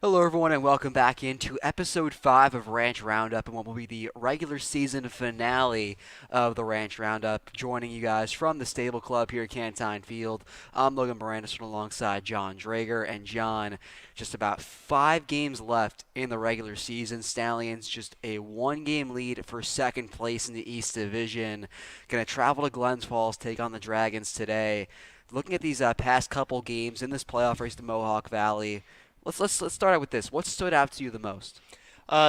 Hello, everyone, and welcome back into episode 5 of Ranch Roundup and what will be the regular season finale of the Ranch Roundup. Joining you guys from the Stable Club here at Cantine Field, I'm Logan Barandison alongside John Drager. And John, just about 5 games left in the regular season. Stallions just a 1 game lead for second place in the East Division. Going to travel to Glens Falls, take on the Dragons today. Looking at these past couple games in this playoff race to Mohawk Valley, let's start out with this. What stood out to you the most?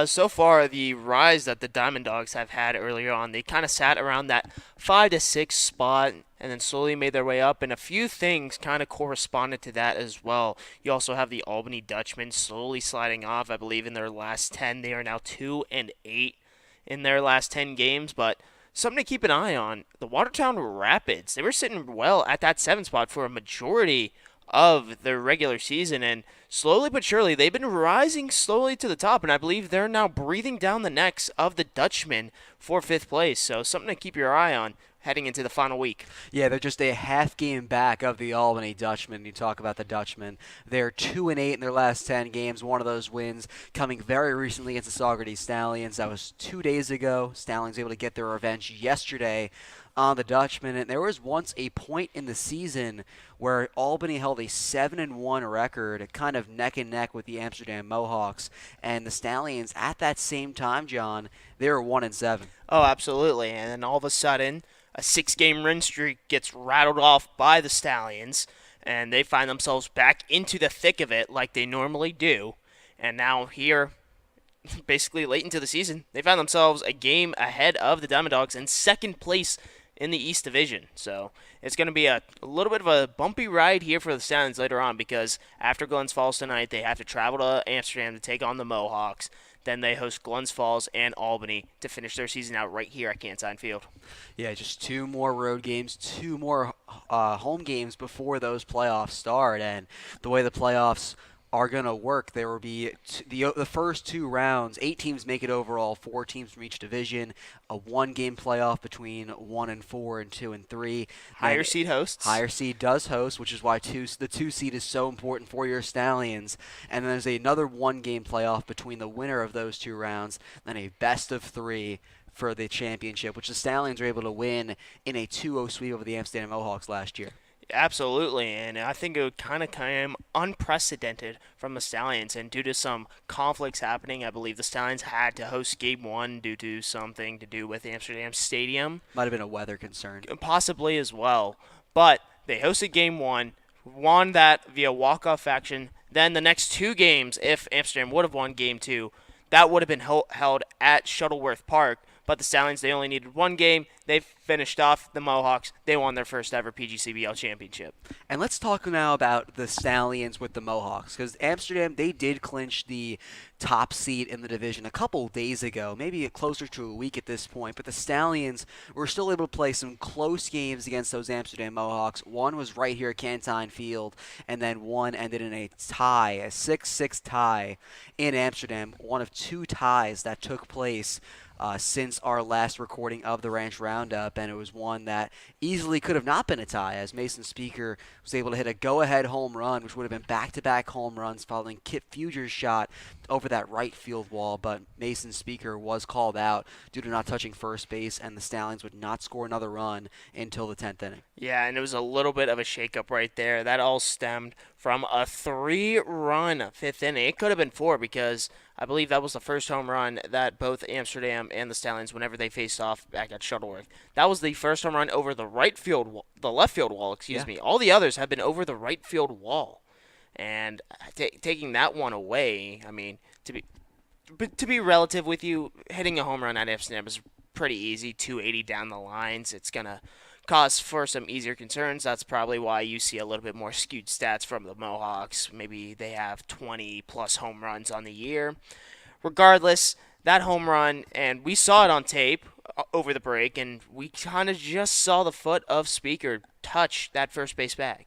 So far, the rise that the Diamond Dogs have had earlier on, they kind of sat around that 5 to 6 spot and then slowly made their way up, and a few things kind of corresponded to that as well. You also have the Albany Dutchmen slowly sliding off. I believe in their last 10, they are now 2-8 in their last 10 games, but something to keep an eye on. The Watertown Rapids, they were sitting well at that 7 spot for a majority of their regular season, and slowly but surely they've been rising slowly to the top, and I believe they're now breathing down the necks of the Dutchmen for 5th place. So something to keep your eye on heading into the final week. Yeah, they're just a half game back of the Albany Dutchmen. You talk about the Dutchmen. They're 2-8 in their last 10 games. One of those wins coming very recently against the Saugerties Stallions. That was 2 days ago. Stallions able to get their revenge yesterday on the Dutchmen. And there was once a point in the season where Albany held a 7-1 record, kind of neck and neck with the Amsterdam Mohawks. And the Stallions, at that same time, John, they were 1-7. Oh, absolutely. And then all of a sudden, a 6-game win streak gets rattled off by the Stallions, and they find themselves back into the thick of it like they normally do. And now here, basically late into the season, they found themselves a game ahead of the Diamond Dogs in second place in the East Division. So it's going to be a little bit of a bumpy ride here for the Stallions later on, because after Glens Falls tonight, they have to travel to Amsterdam to take on the Mohawks. Then they host Glens Falls and Albany to finish their season out right here at Cantine Field. Yeah, just 2 more road games, 2 more home games before those playoffs start. And the way the playoffs are going to work, there will be the first 2 rounds. 8 teams make it overall, 4 teams from each division. A 1 game playoff between 1 and 4 and 2 and 3. Higher Then seed hosts. higher seed does host, which is why the 2 seed is so important for your Stallions. And then there's another 1 game playoff between the winner of those 2 rounds, then a best of 3 for the championship, which the Stallions were able to win in a 2-0 sweep over the Amsterdam Mohawks last year. Absolutely, and I think it kind of came unprecedented from the Stallions, and due to some conflicts happening, I believe the Stallions had to host Game 1 due to something to do with Amsterdam Stadium, Might have been a weather concern. possibly as well. But they hosted Game 1, won that via walk-off action. Then the next 2 games, if Amsterdam would have won Game 2, that would have been held at Shuttleworth Park. But the Stallions, they only needed 1 game. They finished off the Mohawks. They won their first ever PGCBL championship. And let's talk now about the Stallions with the Mohawks, because Amsterdam, they did clinch the top seed in the division a couple days ago, maybe closer to a week at this point. But the Stallions were still able to play some close games against those Amsterdam Mohawks. One was right here at Cantine Field, and then one ended in a tie, a 6-6 tie in Amsterdam, one of 2 ties that took place since our last recording of the Ranch Roundup, and it was one that easily could have not been a tie, as Mason Speaker was able to hit a go-ahead home run, which would have been back-to-back home runs following Kip Fuger's shot over that right field wall, but Mason Speaker was called out due to not touching first base, and the Stallions would not score another run until the 10th inning. Yeah, and it was a little bit of a shakeup right there. That all stemmed from a 3-run 5th inning. It could have been 4, because I believe that was the first home run that both Amsterdam and the Stallions, whenever they faced off back at Shuttleworth, that was the first home run over the the left field wall. Excuse me. All the others have been over the right field wall, and taking that one away, I mean, to be relative with you, hitting a home run at Amsterdam is pretty easy. 280 down the lines. It's gonna cause for some easier concerns. That's probably why you see a little bit more skewed stats from the Mohawks. Maybe they have 20 plus home runs on the year. Regardless, that home run, and we saw it on tape over the break, and we kind of just saw the foot of Speaker touch that first base bag.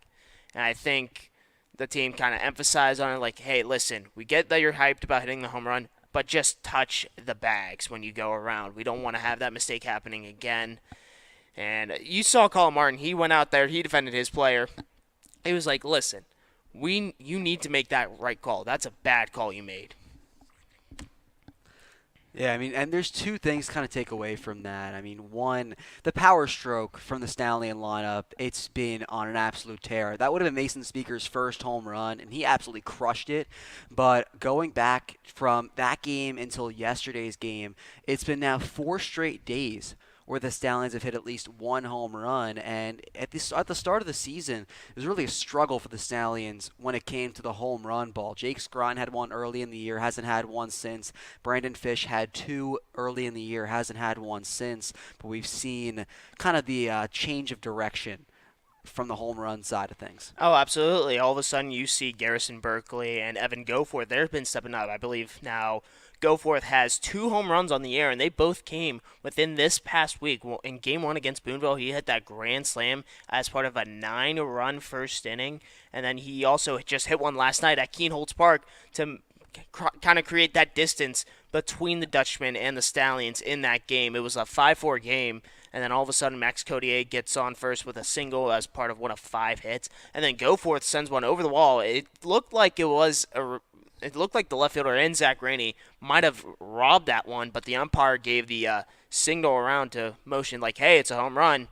And I think the team kind of emphasized on it, like, hey, listen, we get that you're hyped about hitting the home run, but just touch the bags when you go around. We don't want to have that mistake happening again. And you saw Colin Martin. He went out there. He defended his player. He was like, listen, you need to make that right call. That's a bad call you made. Yeah, I mean, and there's two things kind of take away from that. I mean, one, the power stroke from the Stallion lineup, it's been on an absolute tear. That would have been Mason Speaker's first home run, and he absolutely crushed it. But going back from that game until yesterday's game, it's been now 4 straight days where the Stallions have hit at least one home run. And at the start of the season, it was really a struggle for the Stallions when it came to the home run ball. Jake Scron had one early in the year, hasn't had one since. Brandon Fish had two early in the year, hasn't had one since. But we've seen kind of the change of direction from the home run side of things. Oh, absolutely. All of a sudden, you see Garrison Berkeley and Evan Goforth. They've been stepping up. I believe now Goforth has 2 home runs on the year, and they both came within this past week. Well, in Game 1 against Boonville, he hit that grand slam as part of a 9-run first inning. And then he also just hit one last night at Keenholz Park to kind of create that distance between the Dutchman and the Stallions in that game. It was a 5-4 game, and then all of a sudden Max Codier gets on first with a single as part of one of 5 hits, and then Goforth sends one over the wall. It looked like the left fielder and Zach Rainey might have robbed that one, but the umpire gave the signal around to motion like, "Hey, it's a home run.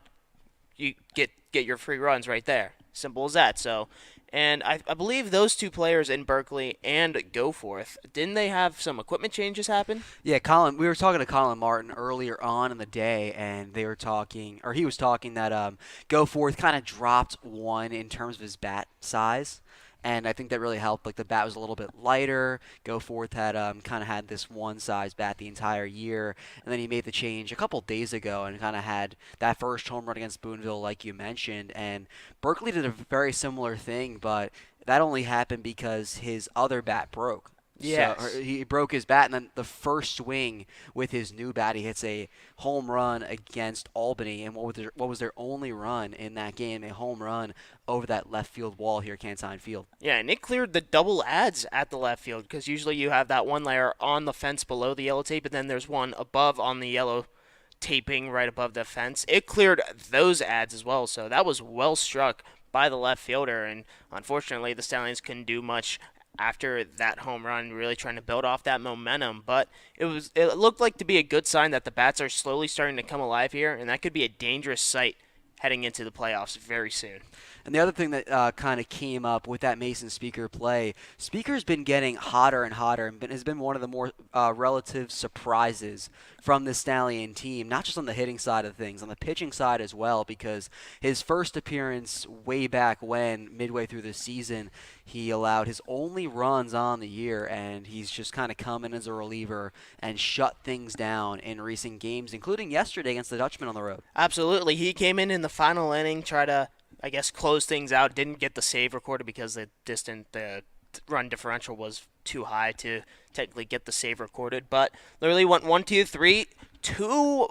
You get your free runs right there." Simple as that. So, and I believe those two players in Berkeley and Goforth, didn't they have some equipment changes happen? Yeah, Colin. We were talking to Colin Martin earlier on in the day, and they were talking, or he was talking that Goforth kind of dropped one in terms of his bat size, and I think that really helped. Like the bat was a little bit lighter. Goforth had kind of had this one size bat the entire year, and then he made the change a couple days ago and kind of had that first home run against Boonville, like you mentioned. And Berkeley did a very similar thing, but that only happened because his other bat broke. So Yes. he broke his bat, and then the first swing with his new bat, he hits a home run against Albany. And what was their only run in that game? A home run over that left field wall here at Cantine Field. Yeah, and it cleared the double ads at the left field because usually you have that one layer on the fence below the yellow tape, and then there's one above on the yellow taping right above the fence. It cleared those ads as well, so that was well struck by the left fielder, and unfortunately the Stallions couldn't do much after that home run, really trying to build off that momentum. But it looked like to be a good sign that the bats are slowly starting to come alive here, and that could be a dangerous sight heading into the playoffs very soon. And the other thing that kind of came up with that Mason Speaker play, Speaker's been getting hotter and hotter and has been one of the more relative surprises from the Stallion team, not just on the hitting side of things, on the pitching side as well, because his first appearance way back when, midway through the season, he allowed his only runs on the year, and he's just kind of come in as a reliever and shut things down in recent games, including yesterday against the Dutchman on the road. Absolutely. He came in the final inning, try to, I guess, close things out. Didn't get the save recorded because the run differential was too high to technically get the save recorded. But literally went 1, 2, 3, 2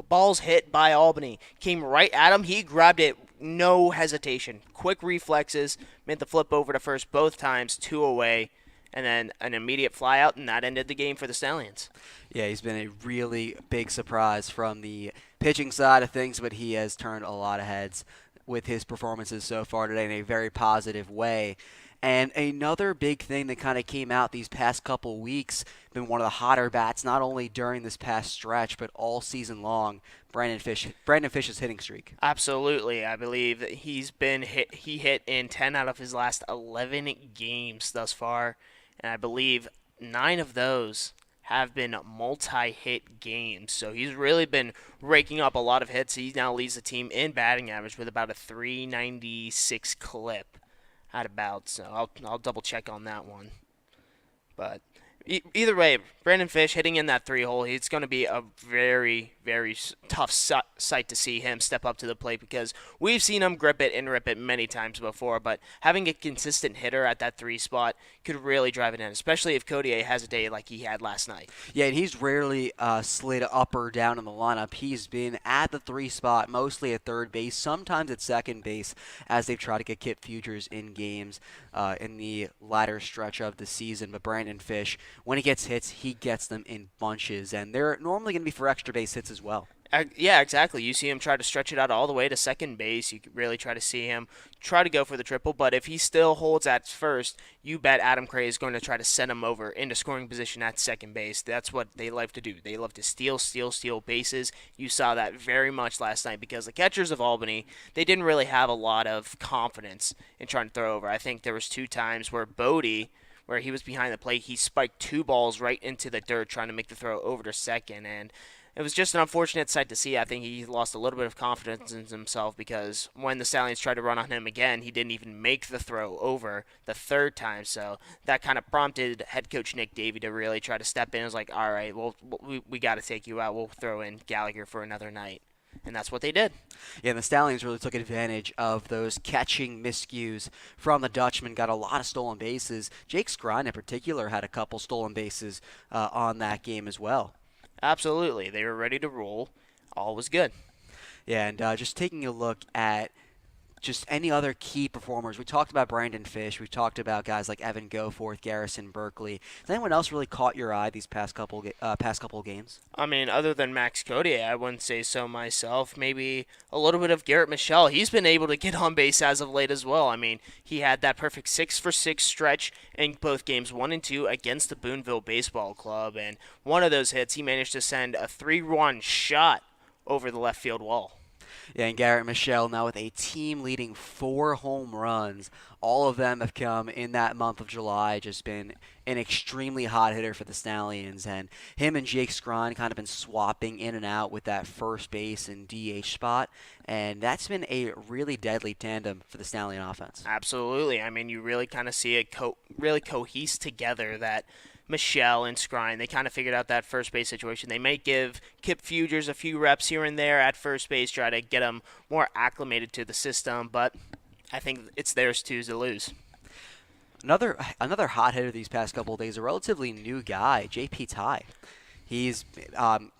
balls hit by Albany. Came right at him. He grabbed it, no hesitation. Quick reflexes, made the flip over to first both times, 2 away, and then an immediate fly out, and that ended the game for the Stallions. Yeah, he's been a really big surprise from the pitching side of things, but he has turned a lot of heads with his performances so far today in a very positive way. And another big thing that kind of came out these past couple weeks, been one of the hotter bats, not only during this past stretch, but all season long, Brandon Fish's hitting streak. Absolutely. I believe that he hit in 10 out of his last 11 games thus far, and I believe 9 of those have been multi-hit games. So he's really been raking up a lot of hits. He now leads the team in batting average with about a 396 clip at about. So I'll double check on that one. But either way, Brandon Fish hitting in that 3-hole, it's going to be a very, very tough sight to see him step up to the plate because we've seen him grip it and rip it many times before, but having a consistent hitter at that 3 spot could really drive it in, especially if Codier has a day like he had last night. Yeah, and he's rarely slid up or down in the lineup. He's been at the 3 spot, mostly at third base, sometimes at second base, as they've tried to get Kip Futures in games in the latter stretch of the season. But Brandon Fish, when he gets hits, he gets them in bunches, and they're normally going to be for extra base hits as well. Yeah, exactly. You see him try to stretch it out all the way to second base. You really try to see him try to go for the triple, but if he still holds at first, you bet Adam Cray is going to try to send him over into scoring position at second base. That's what they love to do. They love to steal, steal, steal bases. You saw that very much last night because the catchers of Albany, they didn't really have a lot of confidence in trying to throw over. I think there was two times where Bodie, where he was behind the plate, he spiked two balls right into the dirt trying to make the throw over to second, and it was just an unfortunate sight to see. I think he lost a little bit of confidence in himself because when the Stallions tried to run on him again, he didn't even make the throw over the third time. So that kind of prompted head coach Nick Davey to really try to step in. It was like, all right, well, we got to take you out. We'll throw in Gallagher for another night. And that's what they did. Yeah, and the Stallions really took advantage of those catching miscues from the Dutchman, got a lot of stolen bases. Jake Scrine in particular had a couple stolen bases on that game as well. Absolutely. They were ready to roll. All was good. Yeah, and just taking a look at just any other key performers. We talked about Brandon Fish. We've talked about guys like Evan Goforth, Garrison Berkeley. Has anyone else really caught your eye these past couple games? I mean, other than Max Codier, I wouldn't say so myself. Maybe a little bit of Garrett Michelle. He's been able to get on base as of late as well. I mean, he had that perfect 6-for-6 stretch in both games 1 and 2 against the Boonville Baseball Club, and one of those hits, he managed to send a 3-run shot over the left field wall. Yeah, and Garrett Michelle now with a team-leading 4 home runs. All of them have come in that month of July. Just been an extremely hot hitter for the Stallions, and him and Jake Scrine kind of been swapping in and out with that first base and DH spot, and that's been a really deadly tandem for the Stallion offense. Absolutely. I mean, you really kind of see it really cohese together that Michelle and Scrine, they kind of figured out that first base situation. They may give Kip Fugers a few reps here and there at first base, try to get him more acclimated to the system, but I think it's theirs too to lose. Another hot hitter these past couple of days, a relatively new guy, JP Ty. He's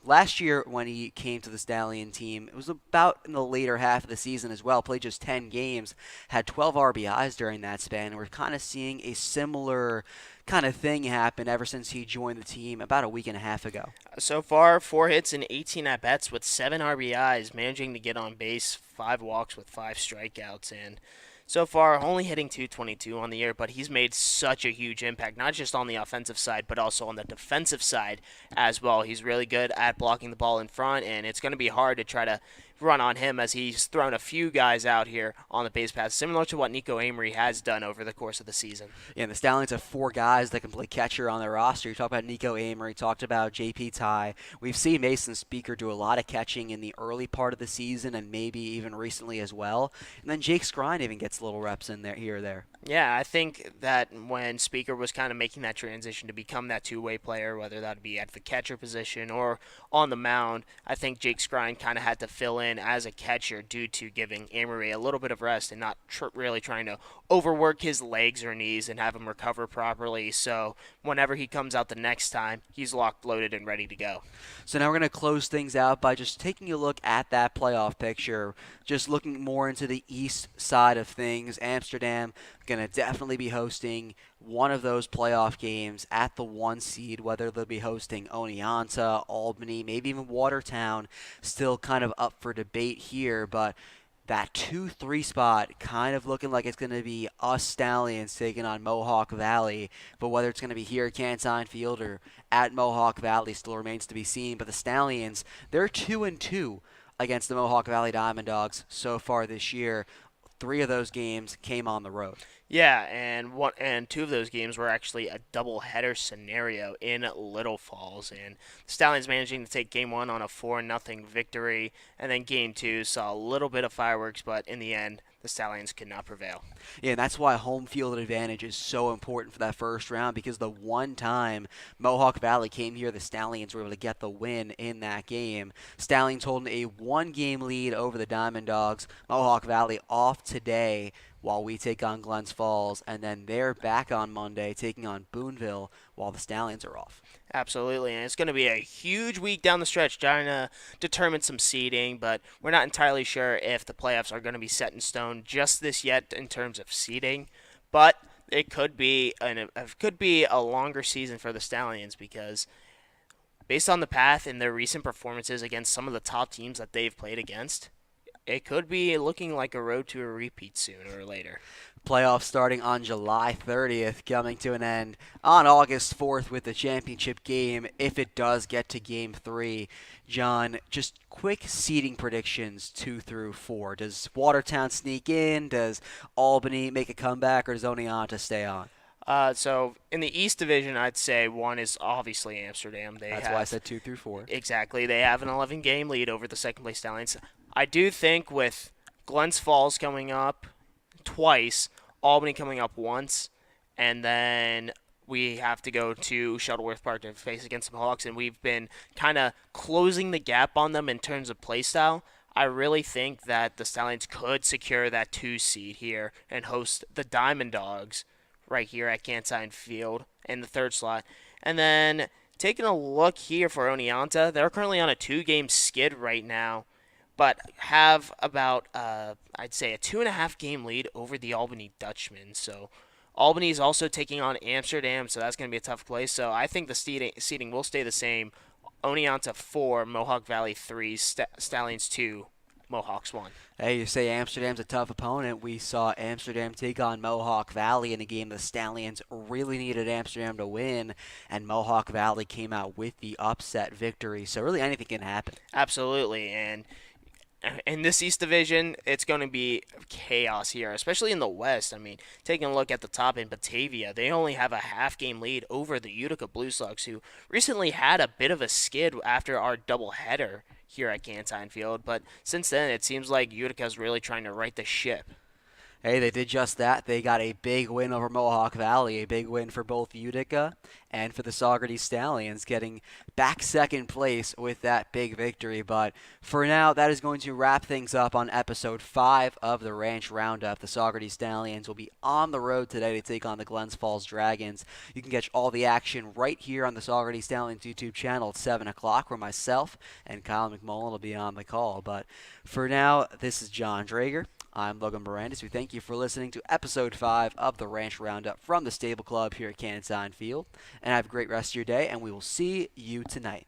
last year when he came to the Stallion team, it was about in the later half of the season as well. Played just 10 games, had 12 RBIs during that span. And we're kind of seeing a similar kind of thing happen ever since he joined the team about a week and a half ago. So far, 4 hits and 18 at bats with 7 RBIs, managing to get on base, 5 walks with 5 strikeouts, and so far only hitting 222 on the year, but he's made such a huge impact, not just on the offensive side, but also on the defensive side as well. He's really good at blocking the ball in front, and it's going to be hard to try to run on him as he's thrown a few guys out here on the base path, similar to what Nico Amory has done over the course of the season. Yeah, and the Stallions have 4 guys that can play catcher on their roster. You talked about Nico Amory, talked about JP Ty. We've seen Mason Speaker do a lot of catching in the early part of the season and maybe even recently as well. And then Jake Scrine even gets little reps in there here or there. Yeah, I think that when Speaker was kind of making that transition to become that two-way player, whether that be at the catcher position or on the mound, I think Jake Scrine kind of had to fill in as a catcher due to giving Amory a little bit of rest and not really trying to overwork his legs or knees and have him recover properly. So whenever he comes out the next time, he's locked, loaded, and ready to go. So now we're going to close things out by just taking a look at that playoff picture, just looking more into the east side of things. Amsterdam going to definitely be hosting one of those playoff games at the 1 seed, whether they'll be hosting Oneonta, Albany, maybe even Watertown, still kind of up for debate here, but that 2-3 spot kind of looking like it's going to be us Stallions taking on Mohawk Valley, but whether it's going to be here at Cantine Field or at Mohawk Valley still remains to be seen. But the Stallions, they're 2-2 against the Mohawk Valley Diamond Dogs so far this year. 3 of those games came on the road. Yeah, and 2 of those games were actually a doubleheader scenario in Little Falls, and the Stallions managing to take Game 1 on a 4-0 victory, and then Game 2 saw a little bit of fireworks, but in the end, the Stallions could not prevail. Yeah, and that's why home field advantage is so important for that first round, because the one time Mohawk Valley came here, the Stallions were able to get the win in that game. Stallions holding a 1-game lead over the Diamond Dogs. Mohawk Valley off today while we take on Glens Falls, and then they're back on Monday taking on Boonville while the Stallions are off. Absolutely, and it's going to be a huge week down the stretch trying to determine some seeding, but we're not entirely sure if the playoffs are going to be set in stone just this yet in terms of seeding, but it could be a longer season for the Stallions because based on the path and their recent performances against some of the top teams that they've played against, it could be looking like a road to a repeat sooner or later. Playoffs starting on July 30th, coming to an end on August 4th with the championship game, if it does get to game 3. John, just quick seeding predictions 2 through 4. Does Watertown sneak in? Does Albany make a comeback, or does Oneonta stay on? So in the East Division, I'd say one is obviously Amsterdam. They That's why I have said 2 through 4. exactly they have an 11 game lead over the second place Stallions. I do think with Glens Falls coming up twice, Albany coming up once, and then we have to go to Shuttleworth Park to face against the Hawks, and we've been kind of closing the gap on them in terms of play style. I really think that the Stallions could secure that 2 seed here and host the Diamond Dogs right here at Cantine Field in the third slot. And then taking a look here for Oneonta, they're currently on a 2 game skid right now, but have about I'd say a 2.5 game lead over the Albany Dutchmen. So Albany is also taking on Amsterdam, so that's going to be a tough place. So I think the seating will stay the same. Oneonta 4, Mohawk Valley 3, Stallions 2, Mohawks 1. Hey, you say Amsterdam's a tough opponent. We saw Amsterdam take on Mohawk Valley in a game the Stallions really needed Amsterdam to win, and Mohawk Valley came out with the upset victory. So really anything can happen. Absolutely, and in this East Division, it's going to be chaos here, especially in the West. I mean, taking a look at the top in Batavia, they only have a half-game lead over the Utica Blue Slugs, who recently had a bit of a skid after our doubleheader here at Cantine Field. But since then, it seems like Utica's really trying to right the ship. Hey, they did just that. They got a big win over Mohawk Valley, a big win for both Utica and for the Saugerty Stallions, getting back second place with that big victory. But for now, that is going to wrap things up on episode 5 of the Ranch Roundup. The Saugerty Stallions will be on the road today to take on the Glens Falls Dragons. You can catch all the action right here on the Saugerty Stallions YouTube channel at 7 o'clock, where myself and Kyle McMullen will be on the call. But for now, this is John Drager. I'm Logan Barandis. We thank you for listening to episode 5 of the Ranch Roundup from the Stable Club here at Cantine Field. And have a great rest of your day, and we will see you tonight.